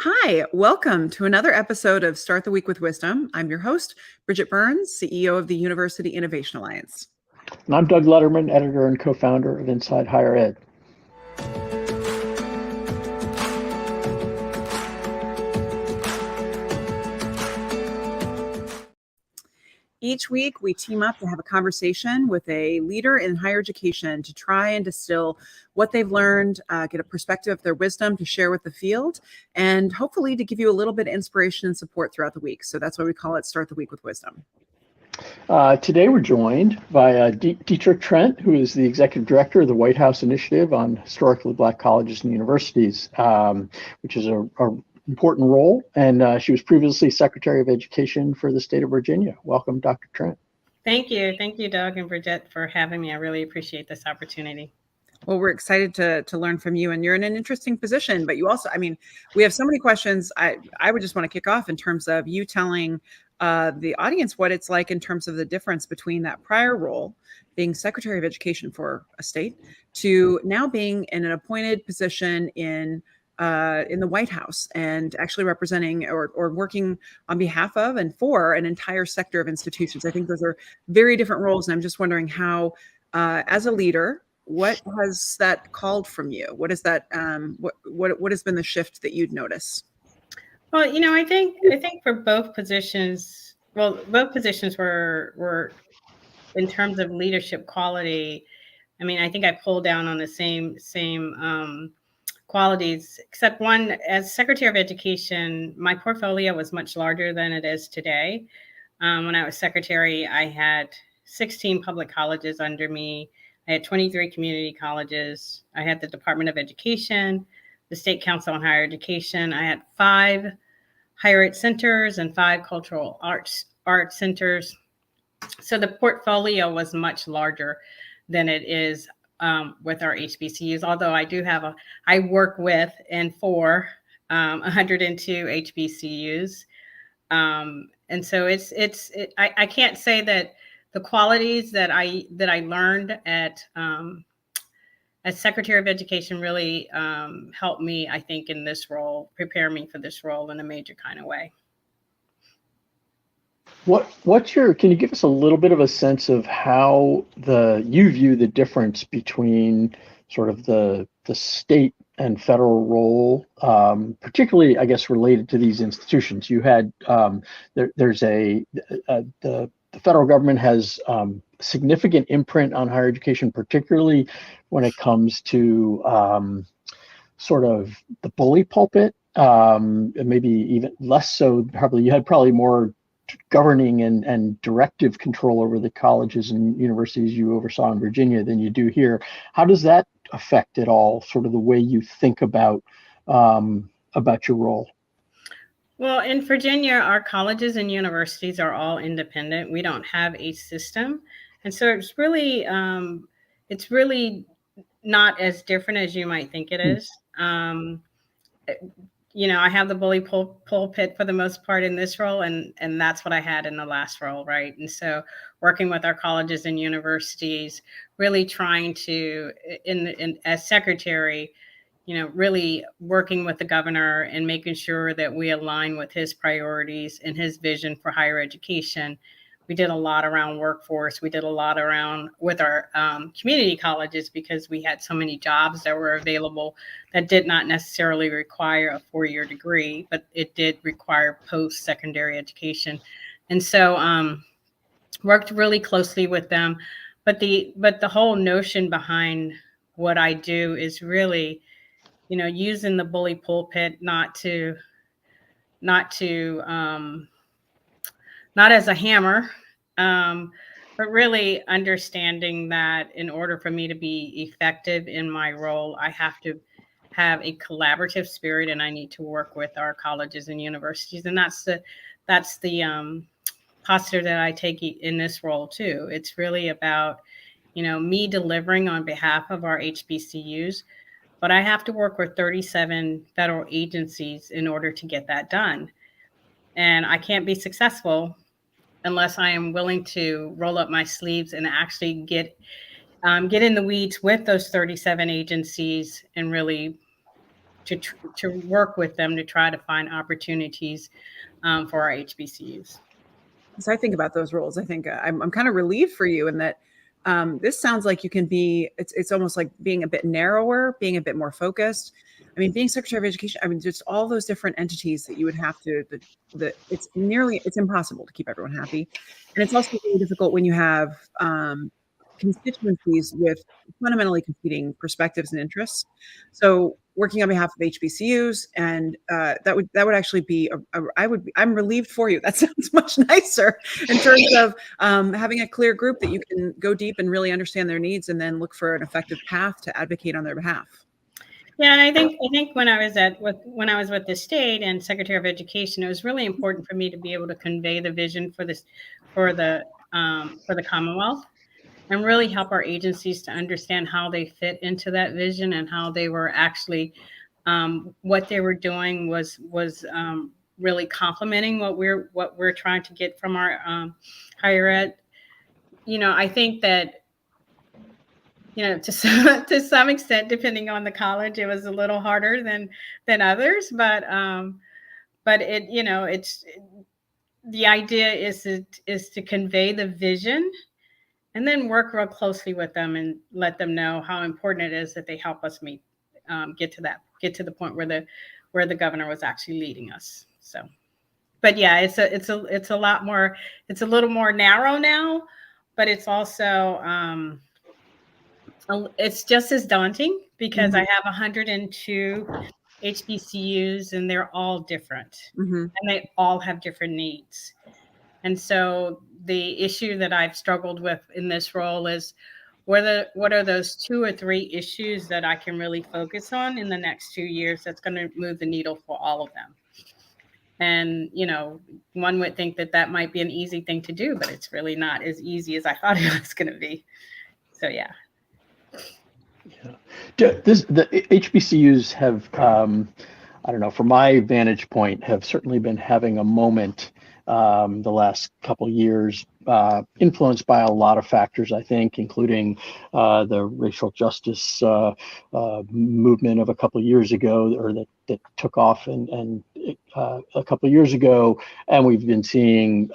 Hi, welcome to another episode of Start the Week with Wisdom. I'm your host, Bridget Burns, CEO of the University Innovation Alliance. And I'm Doug Lederman, editor and co-founder of Inside Higher Ed. Each week, we team up to have a conversation with a leader in higher education to try and distill what they've learned, get a perspective of their wisdom to share with the field, and hopefully to give you a little bit of inspiration and support throughout the week. So that's why we call it Start the Week with Wisdom. Today, we're joined by Dietra Trent, who is the executive director of the White House Initiative on Historically Black Colleges and Universities, which is a important role, and she was previously Secretary of Education for the state of Virginia. Welcome, Dr. Trent. Thank you, Doug and Bridget, for having me. I really appreciate this opportunity. Well, we're excited to learn from you, and you're in an interesting position, but you also, we have so many questions. I would just want to kick off in terms of you telling the audience what it's like in terms of the difference between that prior role, being Secretary of Education for a state, to now being in an appointed position in the White House and actually representing or working on behalf of and for an entire sector of institutions. I think those are very different roles. And I'm just wondering how, as a leader, what has that called from you? What is that? What has been the shift that you'd notice? Well, I think for both positions, both positions were in terms of leadership quality. I think I pulled down on the same qualities, except one. As Secretary of Education, my portfolio was much larger than it is today. When I was secretary, I had 16 public colleges under me. I had 23 community colleges. I had the Department of Education, the State Council on Higher Education. I had 5 higher ed centers and 5 cultural arts centers. So the portfolio was much larger than it is with our HBCUs, although I work with and for 102 HBCUs. And so I can't say that the qualities that I learned as Secretary of Education really helped me, I think, in this role, prepare me for this role in a major kind of way. Can you give us a little bit of a sense of how you view the difference between sort of the state and federal role, particularly, I guess, related to these institutions? You had the federal government has significant imprint on higher education, particularly when it comes to sort of the bully pulpit, and maybe even less so. You had more governing and directive control over the colleges and universities you oversaw in Virginia than you do here. How does that affect at all sort of the way you think about your role? Well, in Virginia, our colleges and universities are all independent. We don't have a system. And so it's really not as different as you might think it is. I have the bully pulpit for the most part in this role, and that's what I had in the last role, right? And so working with our colleges and universities, really trying to, as secretary, really working with the governor and making sure that we align with his priorities and his vision for higher education. We did a lot around workforce. We did a lot around with our community colleges because we had so many jobs that were available that did not necessarily require a 4-year degree, but it did require post-secondary education. And so worked really closely with them. But the whole notion behind what I do is really, using the bully pulpit not as a hammer, but really understanding that in order for me to be effective in my role, I have to have a collaborative spirit, and I need to work with our colleges and universities. And that's the posture that I take in this role too. It's really about, me delivering on behalf of our HBCUs, but I have to work with 37 federal agencies in order to get that done. And I can't be successful unless I am willing to roll up my sleeves and actually get in the weeds with those 37 agencies and really to work with them to try to find opportunities for our HBCUs. So I think about those roles. I think I'm kind of relieved for you in that this sounds like you can be, it's almost like being a bit narrower, being a bit more focused. I mean, being Secretary of Education, I mean, just all those different entities that you would have to, it's impossible to keep everyone happy. And it's also really difficult when you have constituencies with fundamentally competing perspectives and interests. So working on behalf of HBCUs, and that would actually be I'm relieved for you. That sounds much nicer in terms of having a clear group that you can go deep and really understand their needs, and then look for an effective path to advocate on their behalf. Yeah, and I think when I was with the state and Secretary of Education, it was really important for me to be able to convey the vision for the Commonwealth, and really help our agencies to understand how they fit into that vision, and how they were actually what they were doing was really complementing what we're trying to get from our higher ed. I think that to some extent, depending on the college, it was a little harder than others, but it it's the idea is to convey the vision, and then work real closely with them and let them know how important it is that they help us get to the point where the governor was actually leading us. So, but yeah, it's a lot more, it's a little more narrow now, but it's also it's just as daunting, because I have 102 HBCUs, and they're all different, and they all have different needs. And so the issue that I've struggled with in this role is what are those 2 or 3 issues that I can really focus on in the next 2 years that's going to move the needle for all of them. And, one would think that might be an easy thing to do, but it's really not as easy as I thought it was going to be. So, yeah. Yeah. The HBCUs have, I don't know, from my vantage point, have certainly been having a moment the last couple of years, influenced by a lot of factors, I think, including the racial justice movement of a couple of years ago, or that took off and a couple of years ago. And we've been seeing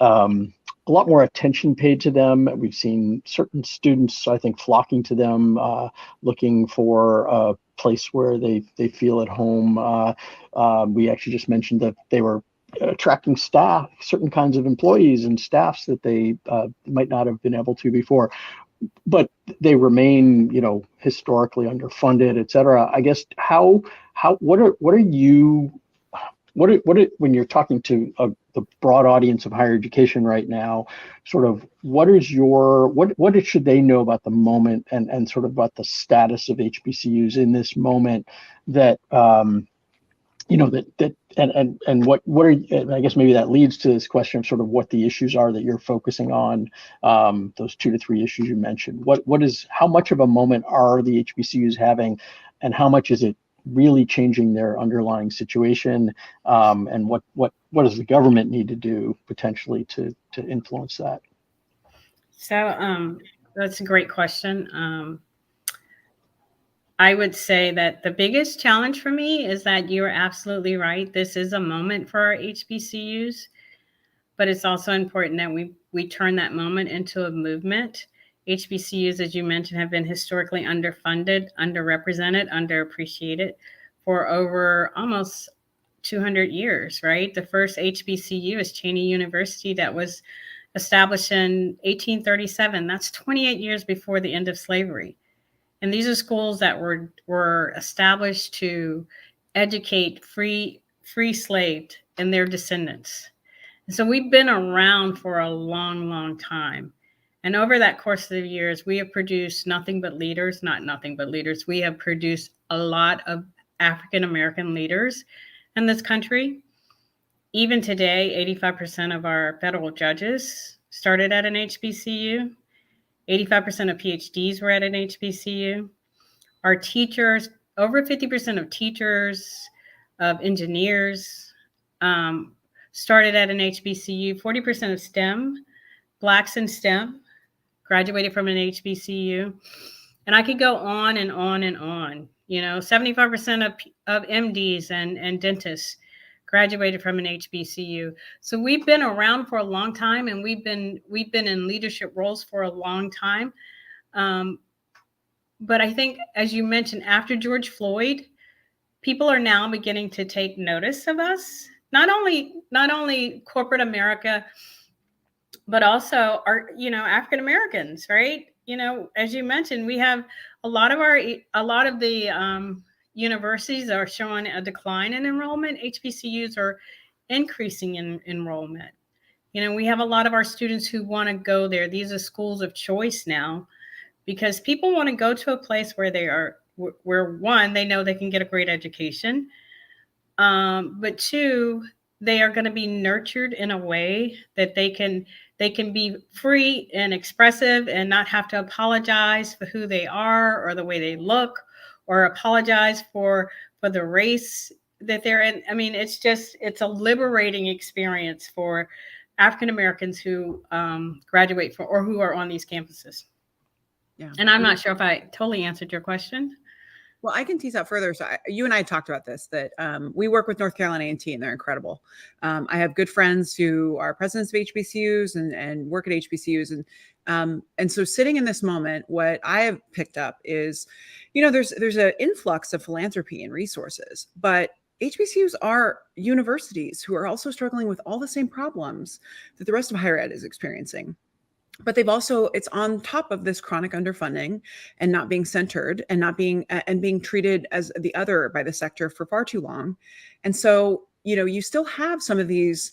a lot more attention paid to them. We've seen certain students, I think, flocking to them, looking for a place where they feel at home. We actually just mentioned that they were attracting staff, certain kinds of employees and staffs that they might not have been able to before. But they remain, historically underfunded, et cetera. I guess when you're talking to the broad audience of higher education right now, sort of what should they know about the moment and sort of about the status of HBCUs in this moment that and what are, I guess maybe that leads to this question of sort of what the issues are that you're focusing on, those 2 to 3 issues you mentioned. How much of a moment are the HBCUs having, and how much is it really changing their underlying situation, and what does the government need to do potentially to influence that? So that's a great question. I would say that the biggest challenge for me is that you're absolutely right. This is a moment for our HBCUs, but it's also important that we turn that moment into a movement. HBCUs, as you mentioned, have been historically underfunded, underrepresented, underappreciated for over almost 200 years, right? The first HBCU is Cheney University, that was established in 1837. That's 28 years before the end of slavery. And these are schools that were established to educate free slaved and their descendants. And so we've been around for a long, long time. And over that course of the years, we have produced nothing but leaders, not nothing but leaders. We have produced a lot of African-American leaders in this country. Even today, 85% of our federal judges started at an HBCU. 85% of PhDs were at an HBCU. Our teachers, over 50% of teachers, of engineers, started at an HBCU. 40% of STEM, Blacks in STEM, graduated from an HBCU. And I could go on and on and on. 75% of MDs and dentists graduated from an HBCU. So we've been around for a long time, and we've been in leadership roles for a long time. But I think, as you mentioned, after George Floyd, people are now beginning to take notice of us. Not only corporate America, but also our, African Americans, right? As you mentioned, we have a lot of the universities are showing a decline in enrollment. HBCUs are increasing in enrollment. We have a lot of our students who want to go there. These are schools of choice now, because people want to go to a place where one, they know they can get a great education, but two, they are going to be nurtured in a way that they can be free and expressive and not have to apologize for who they are or the way they look, or apologize for the race that they're in. I mean, it's a liberating experience for African Americans who graduate or who are on these campuses. Yeah. And I'm not sure if I totally answered your question. Well, I can tease out further. So you and I talked about this, that we work with North Carolina A&T, and they're incredible. I have good friends who are presidents of HBCUs and work at HBCUs. And so sitting in this moment, what I have picked up is, there's an influx of philanthropy and resources, but HBCUs are universities who are also struggling with all the same problems that the rest of higher ed is experiencing. But it's on top of this chronic underfunding and not being centered and being treated as the other by the sector for far too long. And so, you still have some of these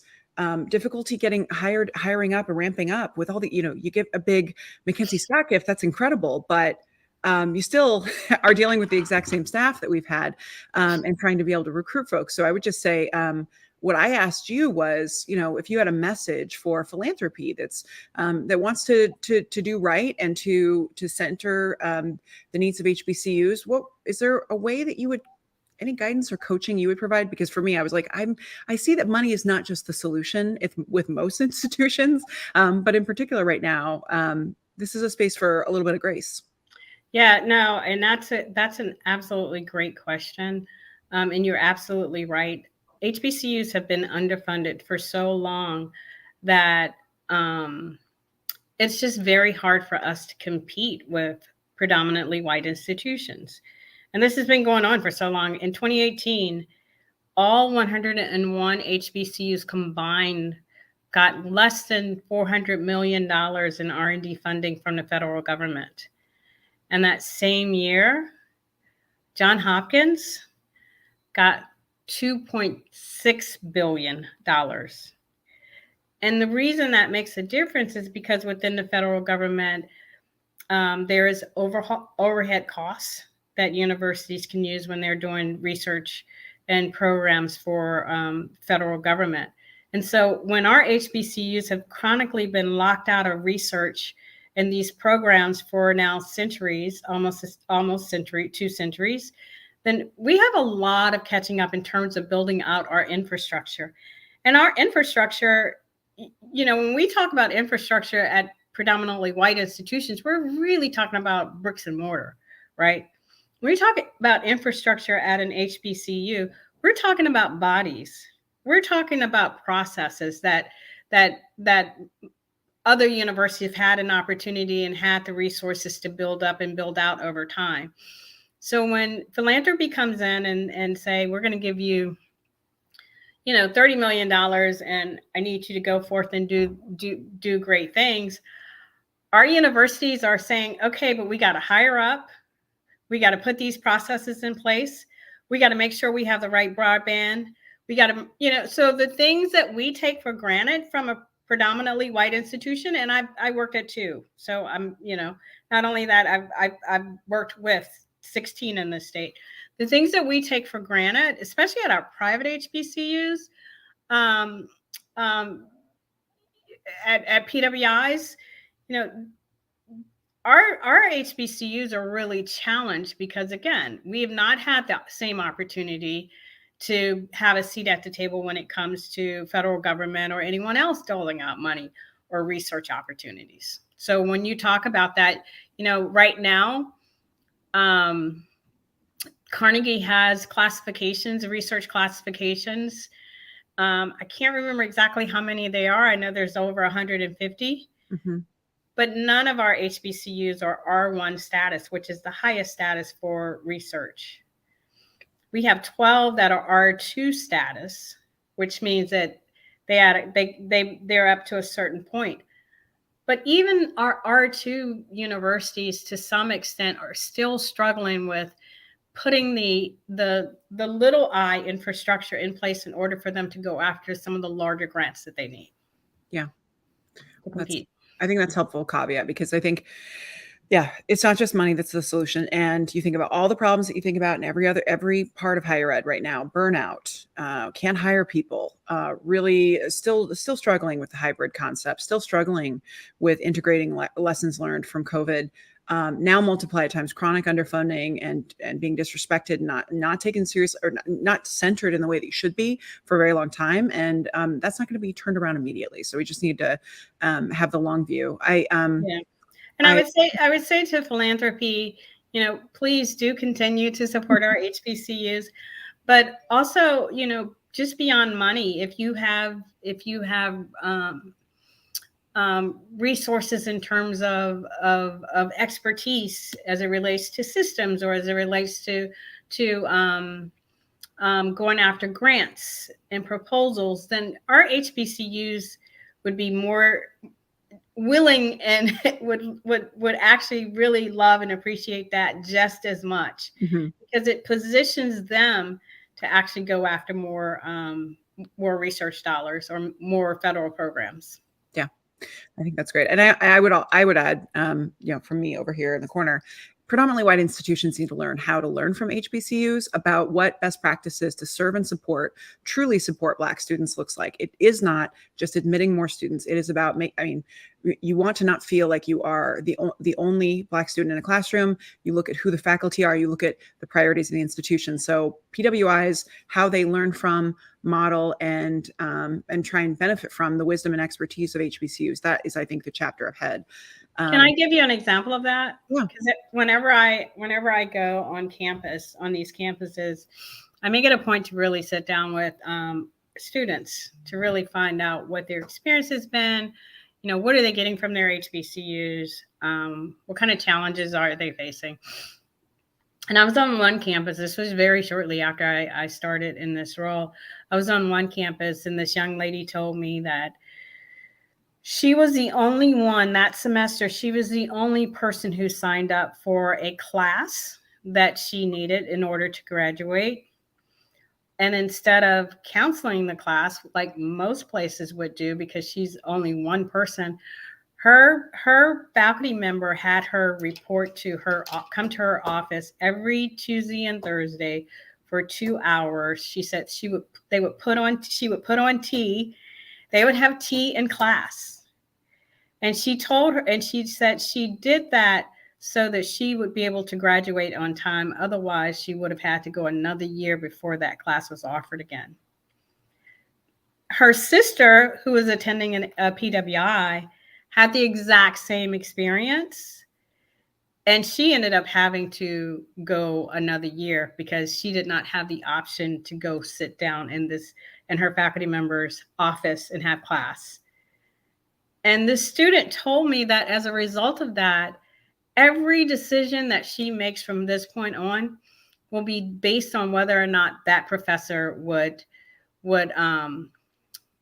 difficulty getting hiring up and ramping up with all the, you give a big Mackenzie Scott gift, that's incredible, but you still are dealing with the exact same staff that we've had and trying to be able to recruit folks. So I would just say, what I asked you was, if you had a message for philanthropy that wants to do right and to center the needs of HBCUs, is there a way that any guidance or coaching you would provide? Because for me, I was like, I see that money is not just the solution with most institutions, but in particular right now, this is a space for a little bit of grace. Yeah, no, and that's an absolutely great question, and you're absolutely right. HBCUs have been underfunded for so long that it's just very hard for us to compete with predominantly white institutions. And this has been going on for so long. In 2018, all 101 HBCUs combined got less than $400 million in R&D funding from the federal government. And that same year, Johns Hopkins got $2.6 billion. And the reason that makes a difference is because within the federal government, there is overhead costs that universities can use when they're doing research and programs for federal government. And so when our HBCUs have chronically been locked out of research in these programs for now centuries, almost century, 2 centuries, then we have a lot of catching up in terms of building out our infrastructure. And our infrastructure, when we talk about infrastructure at predominantly white institutions, we're really talking about bricks and mortar, right? When we talk about infrastructure at an HBCU, we're talking about bodies. We're talking about processes that other universities have had an opportunity and had the resources to build up and build out over time. So when philanthropy comes in and say, we're going to give you, $30 million and I need you to go forth and do great things, our universities are saying, okay, but we got to hire up. We got to put these processes in place. We got to make sure we have the right broadband. We got to, so the things that we take for granted from a predominantly white institution, and I worked at 2. So I'm, not only that, I've worked with 16 in the state. The things that we take for granted, especially at our private HBCUs, at PWIs, our HBCUs are really challenged because, again, we have not had the same opportunity to have a seat at the table when it comes to federal government or anyone else doling out money or research opportunities. So when you talk about that, right now, Carnegie has classifications, research classifications. I can't remember exactly how many they are. I know there's over 150, but none of our HBCUs are R1 status, which is the highest status for research. We have 12 that are R2 status, which means that they're up to a certain point. But even our R2 universities, to some extent, are still struggling with putting the little I infrastructure in place in order for them to go after some of the larger grants that they need. Yeah. To compete. I think that's helpful caveat, because I think, yeah, it's not just money that's the solution. And you think about all the problems that you think about in every part of higher ed right now: burnout, can't hire people, really still struggling with the hybrid concept, still struggling with integrating lessons learned from COVID. Now multiplied times chronic underfunding and being disrespected, not taken serious, or not centered in the way that you should be for a very long time. And that's not going to be turned around immediately. So we just need to have the long view. Yeah. And I would say to philanthropy, please do continue to support our HBCUs, but also, just beyond money, if you have resources in terms of expertise as it relates to systems, or as it relates to going after grants and proposals, then our HBCUs would be more willing and would actually really love and appreciate that just as much, because it positions them to actually go after more research dollars or more federal programs. Yeah, I think that's great. And I would add, from me over here in the corner, predominantly white institutions need to learn how to learn from HBCUs about what best practices to serve and truly support Black students looks like. It is not just admitting more students. It is about, you want to not feel like you are the only Black student in a classroom. You look at who the faculty are. You look at the priorities of the institution. So PWIs, how they learn from, model, and try and benefit from the wisdom and expertise of HBCUs. That is, I think, the chapter ahead. Can I give you an example of that? Yeah. Because whenever I go on campus, on these campuses, I make it a point to really sit down with students to really find out what their experience has been. What are they getting from their HBCUs? What kind of challenges are they facing? And I was on one campus. This was very shortly after I started in this role. I was on one campus, and this young lady told me that she was the only one that semester. She was the only person who signed up for a class that she needed in order to graduate. And instead of counseling the class like most places would do, because she's only one person, her faculty member had her come to her office every Tuesday and Thursday for 2 hours. She said she would put on tea. They would have tea in class. And she said she did that so that she would be able to graduate on time. Otherwise, she would have had to go another year before that class was offered again. Her sister, who was attending a PWI, had the exact same experience. And she ended up having to go another year because she did not have the option to go sit down in her faculty member's office and have class. And this student told me that as a result of that, every decision that she makes from this point on will be based on whether or not that professor would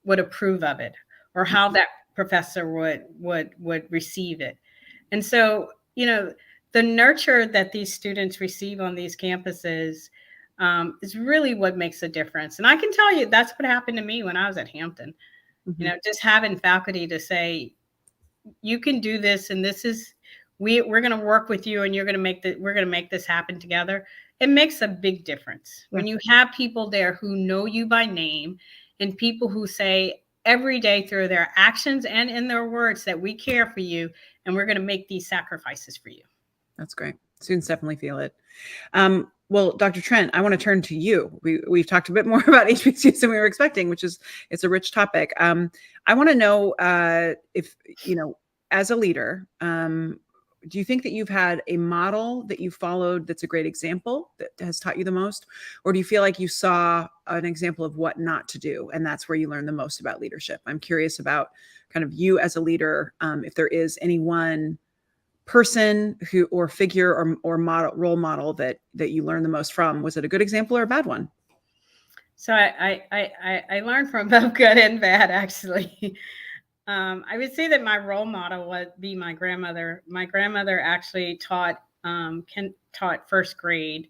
approve of it, or how that professor would receive it. And so, the nurture that these students receive on these campuses is really what makes a difference. And I can tell you that's what happened to me when I was at Hampton. Just having faculty to say, you can do this, and this is, we're going to work with you, and we're going to make this happen together. It makes a big difference when you have people there who know you by name, and people who say every day through their actions and in their words that we care for you, and we're going to make these sacrifices for you. That's great. Students definitely feel it. Well, Dr. Trent, I want to turn to you. We've talked a bit more about HBCUs than we were expecting, it's a rich topic. I want to know if, as a leader, do you think that you've had a model that you followed that's a great example that has taught you the most? Or do you feel like you saw an example of what not to do, and that's where you learn the most about leadership? I'm curious about kind of you as a leader, if there is any one person who or figure or model, role model that you learned the most from. Was it a good example or a bad one? So I learned from both good and bad, actually. I would say that my role model would be my grandmother. My grandmother actually taught first grade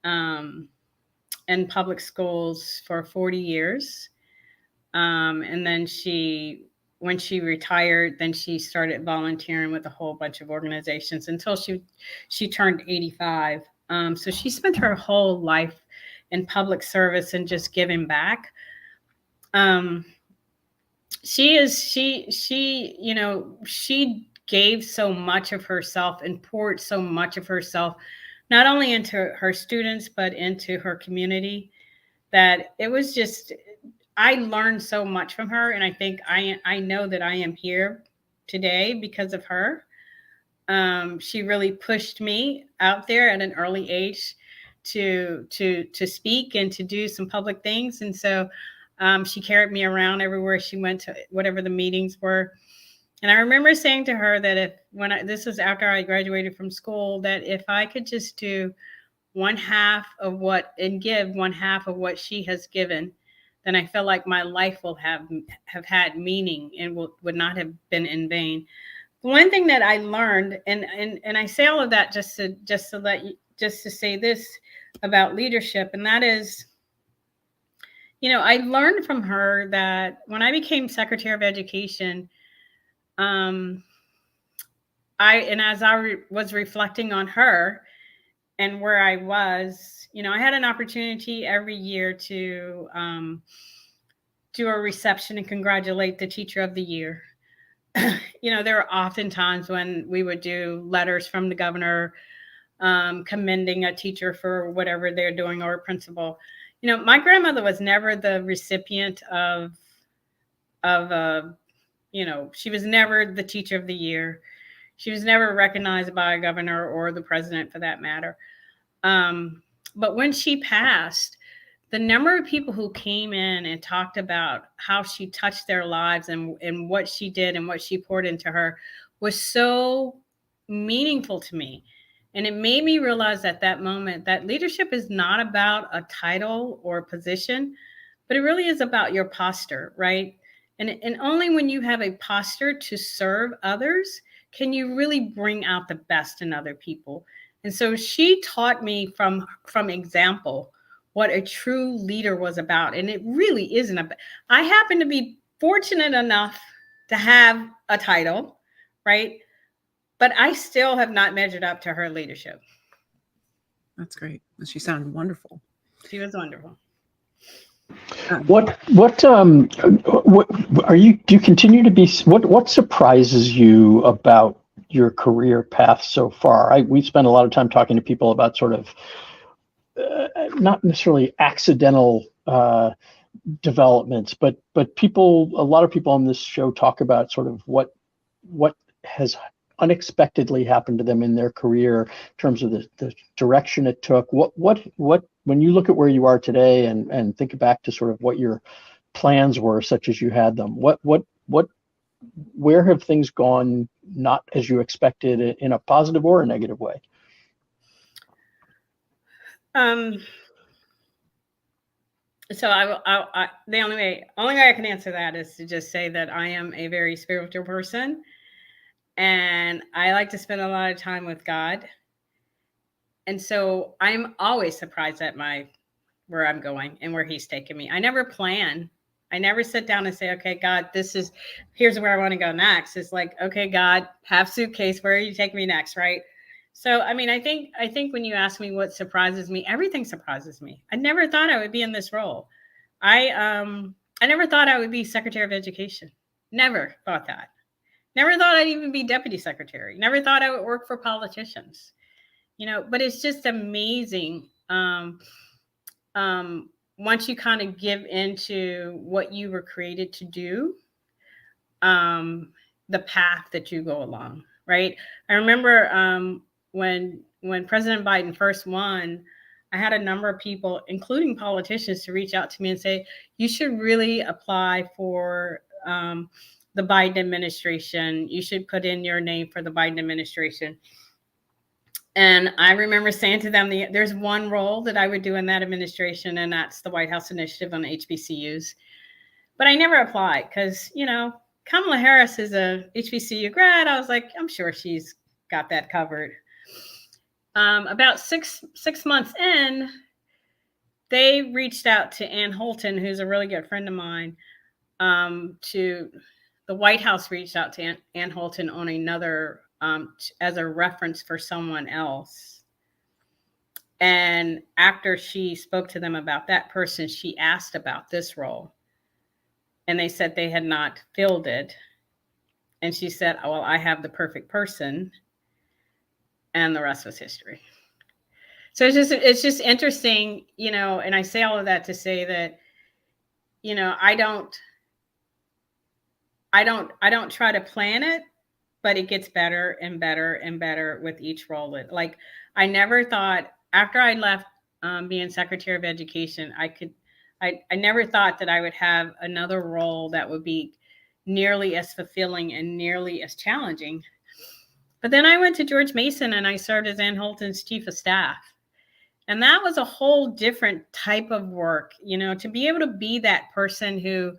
in public schools for 40 years. And then when she retired, then she started volunteering with a whole bunch of organizations until she turned 85. So she spent her whole life in public service and just giving back. She gave so much of herself and poured so much of herself, not only into her students, but into her community, that it was just, I learned so much from her. And I think I know that I am here today because of her. She really pushed me out there at an early age to speak and to do some public things. And so she carried me around everywhere she went to, whatever the meetings were. And I remember saying to her that this was after I graduated from school, that if I could just do one half of give one half of what she has given, then I feel like my life will have had meaning and would not have been in vain. One thing that I learned, and I say all of that just to say this about leadership, and that is, I learned from her that when I became Secretary of Education, as I was reflecting on her and where I was, I had an opportunity every year to do a reception and congratulate the Teacher of the Year. There were often times when we would do letters from the governor commending a teacher for whatever they're doing, or a principal. My grandmother was never the recipient of she was never the Teacher of the Year. She was never recognized by a governor or the president, for that matter. But when she passed, the number of people who came in and talked about how she touched their lives and what she did and what she poured into her was so meaningful to me. And it made me realize at that moment that leadership is not about a title or a position, but it really is about your posture, right? And only when you have a posture to serve others can you really bring out the best in other people. And so she taught me from example what a true leader was about. And it really isn't about, I happen to be fortunate enough to have a title, right? But I still have not measured up to her leadership. That's great. She sounded wonderful. She was wonderful. What are you, do you continue to be, what surprises you about your career path so far? We spend a lot of time talking to people about sort of not necessarily accidental developments, but a lot of people on this show talk about sort of what has unexpectedly happened to them in their career in terms of the direction it took. What when you look at where you are today and think back to sort of what your plans were, such as you had them, where have things gone not as you expected in a positive or a negative way? So I the only way I can answer that is to just say that I am a very spiritual person, and I like to spend a lot of time with God. And so I'm always surprised at where I'm going and where He's taking me. I never plan. I never sit down and say, okay, God, here's where I want to go next. It's like, okay, God, half suitcase, where are you taking me next? Right. So, I mean, I think when you ask me what surprises me, everything surprises me. I never thought I would be in this role. I never thought I would be Secretary of Education. Never thought that. Never thought I'd even be Deputy Secretary. Never thought I would work for politicians. But it's just amazing. Once you kind of give into what you were created to do, the path that you go along, right? I remember when President Biden first won, I had a number of people, including politicians, to reach out to me and say, you should really apply for the Biden administration. You should put in your name for the Biden administration. And I remember saying to them, there's one role that I would do in that administration, and that's the White House Initiative on HBCUs. But I never applied because, Kamala Harris is a HBCU grad. I was like, I'm sure she's got that covered. About six months in, they reached out to Ann Holton, who's a really good friend of mine. To the White House reached out to Ann Holton on another as a reference for someone else. And after she spoke to them about that person, she asked about this role. And they said they had not filled it. And she said, well, I have the perfect person. And the rest was history. So it's just interesting, and I say all of that to say that, I don't try to plan it, but it gets better and better and better with each role. Like, I never thought after I left being Secretary of Education, I never thought that I would have another role that would be nearly as fulfilling and nearly as challenging. But then I went to George Mason and I served as Ann Holton's chief of staff. And that was a whole different type of work, to be able to be that person who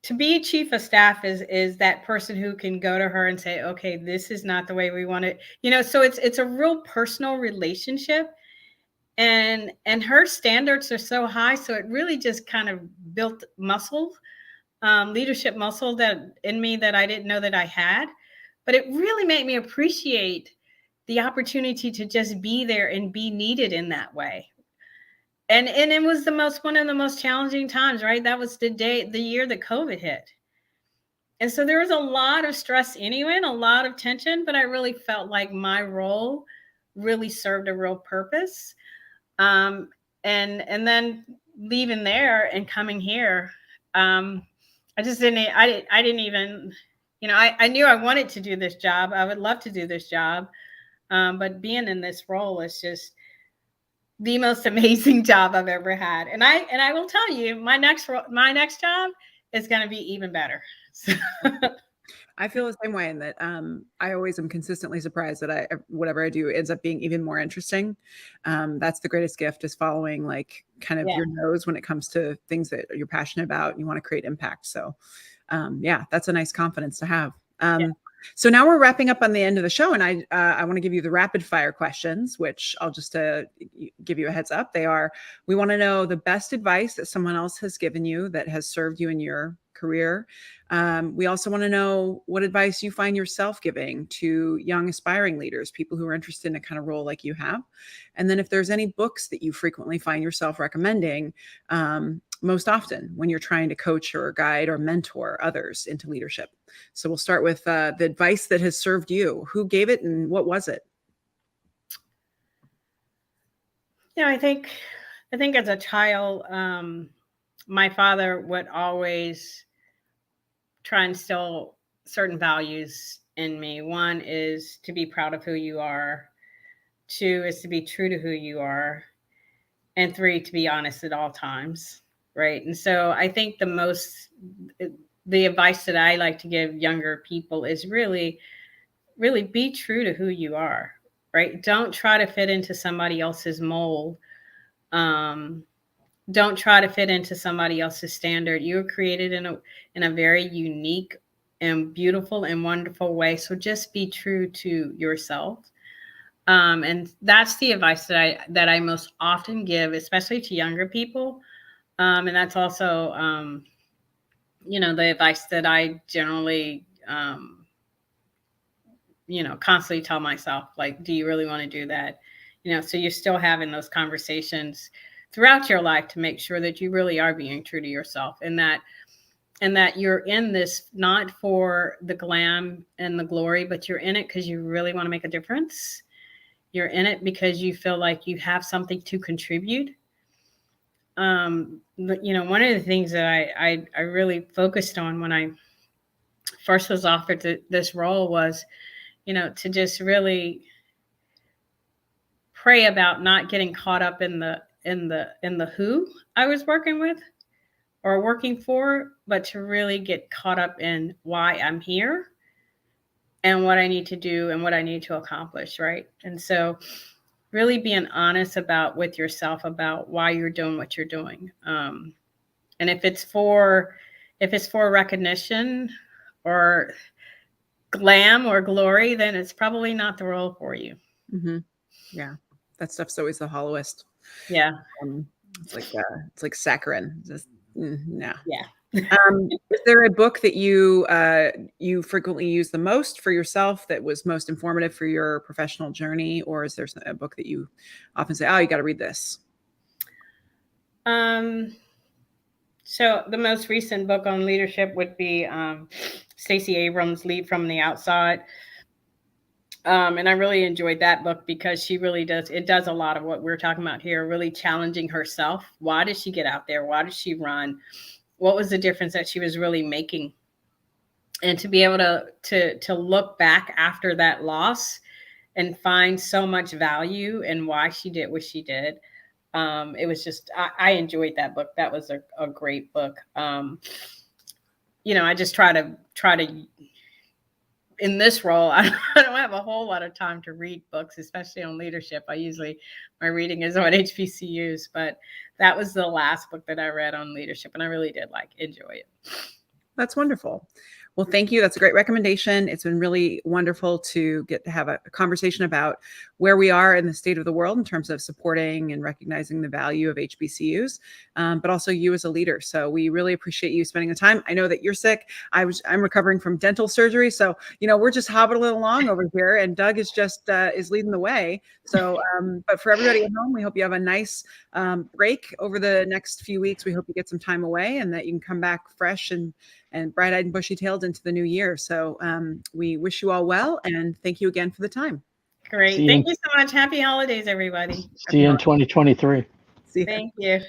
to be chief of staff is that person who can go to her and say, okay, this is not the way we want it. So it's a real personal relationship. And her standards are so high. So it really just kind of built muscle. Leadership muscle that in me that I didn't know that I had, but it really made me appreciate the opportunity to just be there and be needed in that way. And it was one of the most challenging times, right? That was the year that COVID hit. And so there was a lot of stress anyway, and a lot of tension, but I really felt like my role really served a real purpose. And then leaving there and coming here, I didn't even, I knew I wanted to do this job. I would love to do this job. But being in this role is just the most amazing job I've ever had. And I will tell you, my next job is going to be even better. So. I feel the same way in that I always am consistently surprised that whatever I do ends up being even more interesting. That's the greatest gift, is following your nose when it comes to things that you're passionate about and you want to create impact. So that's a nice confidence to have. So now we're wrapping up on the end of the show, and I want to give you the rapid fire questions, which I'll just give you a heads up. We want to know the best advice that someone else has given you that has served you in your career. We also want to know what advice you find yourself giving to young aspiring leaders, people who are interested in a kind of role like you have. And then if there's any books that you frequently find yourself recommending most often when you're trying to coach or guide or mentor others into leadership. So we'll start with the advice that has served you. Who gave it and what was it? I think as a child, my father would always try and instill certain values in me. One is to be proud of who you are. 2 is to be true to who you are. And 3, to be honest at all times. Right. And so I think the advice that I like to give younger people is really, really be true to who you are. Right. Don't try to fit into somebody else's mold. Don't try to fit into somebody else's standard. You were created in a very unique and beautiful and wonderful way. So just be true to yourself. And that's the advice that I most often give, especially to younger people. And that's also, the advice that I generally, constantly tell myself, like, do you really want to do that? So you're still having those conversations throughout your life to make sure that you really are being true to yourself, and that you're in this not for the glam and the glory, but you're in it because you really want to make a difference. You're in it because you feel like you have something to contribute. one of the things that I really focused on when I first was offered this role was, to just really pray about not getting caught up in the who I was working with or working for, but to really get caught up in why I'm here and what I need to do and what I need to accomplish, right? And so really being honest with yourself about why you're doing what you're doing. And if it's for recognition or glam or glory, then it's probably not the role for you. Mm-hmm. Yeah. That stuff's always the hollowest. Yeah. It's like saccharin. Just, no. Yeah. Is there a book that you frequently use the most for yourself that was most informative for your professional journey, or is there a book that you often say, "Oh, you got to read this"? So the most recent book on leadership would be Stacey Abrams' Lead from the Outside. And I really enjoyed that book because she really does a lot of what we're talking about here, really challenging herself. Why did she get out there? Why did she run? What was the difference that she was really making? And to be able to look back after that loss and find so much value in why she did what she did. It was just, I enjoyed that book. That was a great book. I just try to in this role, I don't have a whole lot of time to read books, especially on leadership. My reading is on HBCUs, but that was the last book that I read on leadership, and I really did enjoy it. That's wonderful. Well, thank you. That's a great recommendation. It's been really wonderful to get to have a conversation about where we are in the state of the world in terms of supporting and recognizing the value of HBCUs, but also you as a leader. So we really appreciate you spending the time. I know that you're sick. I'm recovering from dental surgery. So, we're just hobbling along over here, and Doug is just is leading the way. So, but for everybody at home, we hope you have a nice break over the next few weeks. We hope you get some time away and that you can come back fresh and bright-eyed and bushy-tailed into the new year. So we wish you all well, and thank you again for the time. Great. Thank you so much. Happy holidays, everybody. See you in 2023. See you. Thank you.